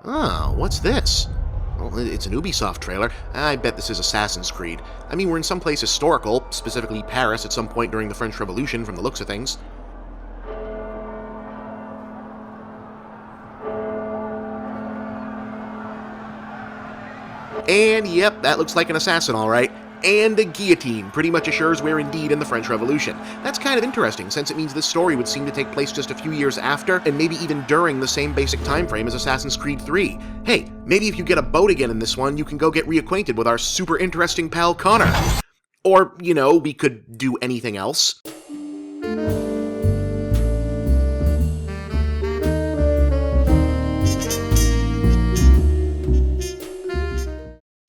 Oh, what's this? Well, it's an Ubisoft trailer. I bet this is Assassin's Creed. I mean, we're in some place historical, specifically Paris at some point during the French Revolution from the looks of things. And yep, that looks like an assassin, all right. And a guillotine pretty much assures we're indeed in the French Revolution. That's kind of interesting, since it means this story would seem to take place just a few years after, and maybe even during the same basic time frame as Assassin's Creed 3. Hey, maybe if you get a boat again in this one, you can go get reacquainted with our super interesting pal Connor. Or, you know, we could do anything else.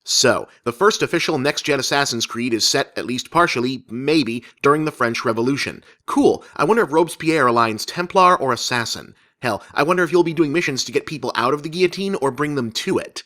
So, the first official next-gen Assassin's Creed is set, at least partially, maybe, during the French Revolution. Cool, I wonder if Robespierre aligns Templar or Assassin. Hell, I wonder if you'll be doing missions to get people out of the guillotine or bring them to it.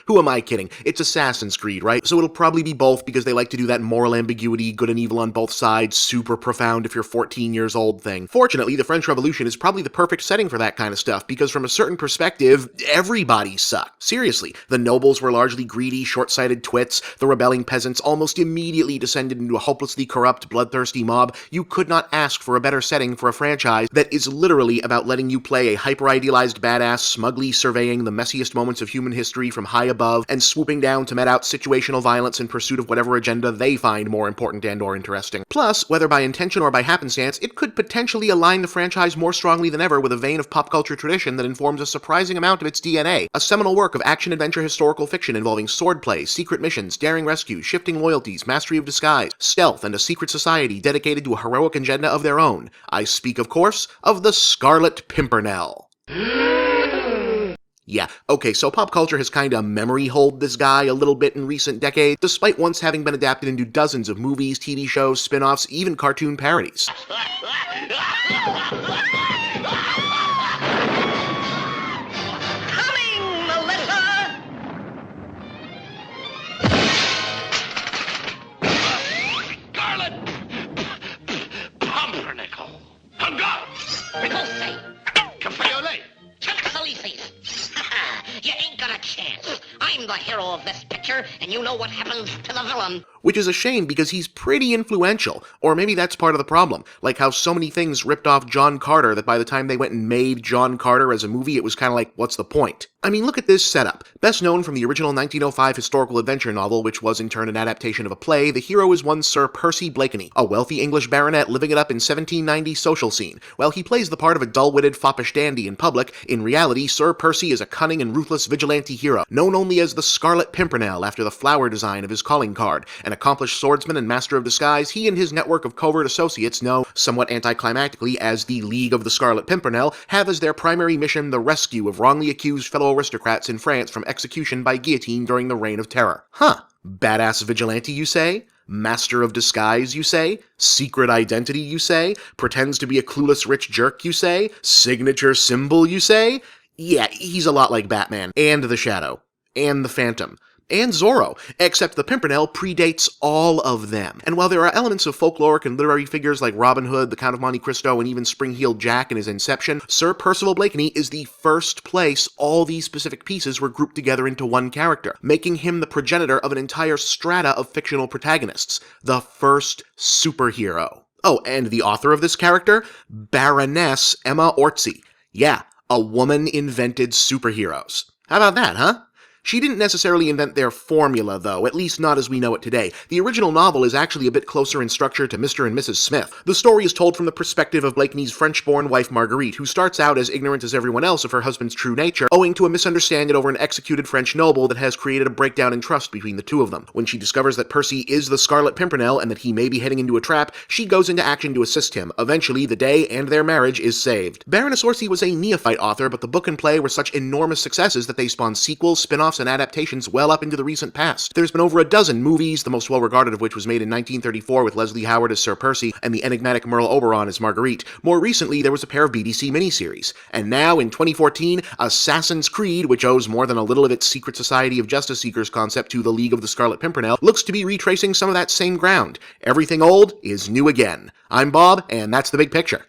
Who am I kidding? It's Assassin's Creed, right? So it'll probably be both because they like to do that moral ambiguity, good and evil on both sides, super profound if you're 14 years old thing. Fortunately, the French Revolution is probably the perfect setting for that kind of stuff because from a certain perspective, everybody sucked. Seriously, the nobles were largely greedy, short-sighted twits, the rebelling peasants almost immediately descended into a hopelessly corrupt, bloodthirsty mob. You could not ask for a better setting for a franchise that is literally about letting you play a hyper-idealized badass smugly surveying the messiest moments of human history from high above and swooping down to met out situational violence in pursuit of whatever agenda they find more important and or interesting. Plus, whether by intention or by happenstance, it could potentially align the franchise more strongly than ever with a vein of pop culture tradition that informs a surprising amount of its DNA, a seminal work of action-adventure historical fiction involving swordplay, secret missions, daring rescues, shifting loyalties, mastery of disguise, stealth, and a secret society dedicated to a heroic agenda of their own. I speak, of course, of the Scarlet Pimpernel. Yeah, okay, so pop culture has kinda memory-holed this guy a little bit in recent decades, despite once having been adapted into dozens of movies, TV shows, spin-offs, even cartoon parodies. Coming, Melissa! Scarlet Pumpernickel. Hunger! Repulse! Capriolet. Chapsalices! You ain't got a chance. I'm the hero of this picture, and you know what happens to the villain. Which is a shame because he's pretty influential, or maybe that's part of the problem, like how so many things ripped off John Carter that by the time they went and made John Carter as a movie, it was kinda like, what's the point? I mean, look at this setup. Best known from the original 1905 historical adventure novel, which was in turn an adaptation of a play, the hero is one Sir Percy Blakeney, a wealthy English baronet living it up in 1790 social scene. While he plays the part of a dull-witted foppish dandy in public, in reality, Sir Percy is a cunning and ruthless vigilante hero, known only as the Scarlet Pimpernel after the flower design of his calling card. An accomplished swordsman and master of disguise, he and his network of covert associates, known somewhat anticlimactically as the League of the Scarlet Pimpernel, have as their primary mission the rescue of wrongly accused fellow aristocrats in France from execution by guillotine during the Reign of Terror. Huh. Badass vigilante, you say? Master of disguise, you say? Secret identity, you say? Pretends to be a clueless rich jerk, you say? Signature symbol, you say? Yeah, he's a lot like Batman, and the Shadow, and the Phantom, and Zorro, except the Pimpernel predates all of them. And while there are elements of folkloric and literary figures like Robin Hood, the Count of Monte Cristo, and even Spring-Heeled Jack in his Inception, Sir Percival Blakeney is the first place all these specific pieces were grouped together into one character, making him the progenitor of an entire strata of fictional protagonists, the first superhero. Oh, and the author of this character? Baroness Emma Orczy. Yeah, a woman invented superheroes. How about that, huh? She didn't necessarily invent their formula, though, at least not as we know it today. The original novel is actually a bit closer in structure to Mr. and Mrs. Smith. The story is told from the perspective of Blakeney's French-born wife Marguerite, who starts out as ignorant as everyone else of her husband's true nature, owing to a misunderstanding over an executed French noble that has created a breakdown in trust between the two of them. When she discovers that Percy is the Scarlet Pimpernel and that he may be heading into a trap, she goes into action to assist him. Eventually, the day and their marriage is saved. Baroness Orczy was a neophyte author, but the book and play were such enormous successes that they spawned sequels, spin-offs, and adaptations well up into the recent past. There's been over a dozen movies, the most well-regarded of which was made in 1934 with Leslie Howard as Sir Percy and the enigmatic Merle Oberon as Marguerite. More recently, there was a pair of BBC miniseries. And now, in 2014, Assassin's Creed, which owes more than a little of its secret society of justice seekers concept to the League of the Scarlet Pimpernel, looks to be retracing some of that same ground. Everything old is new again. I'm Bob, and that's the big picture.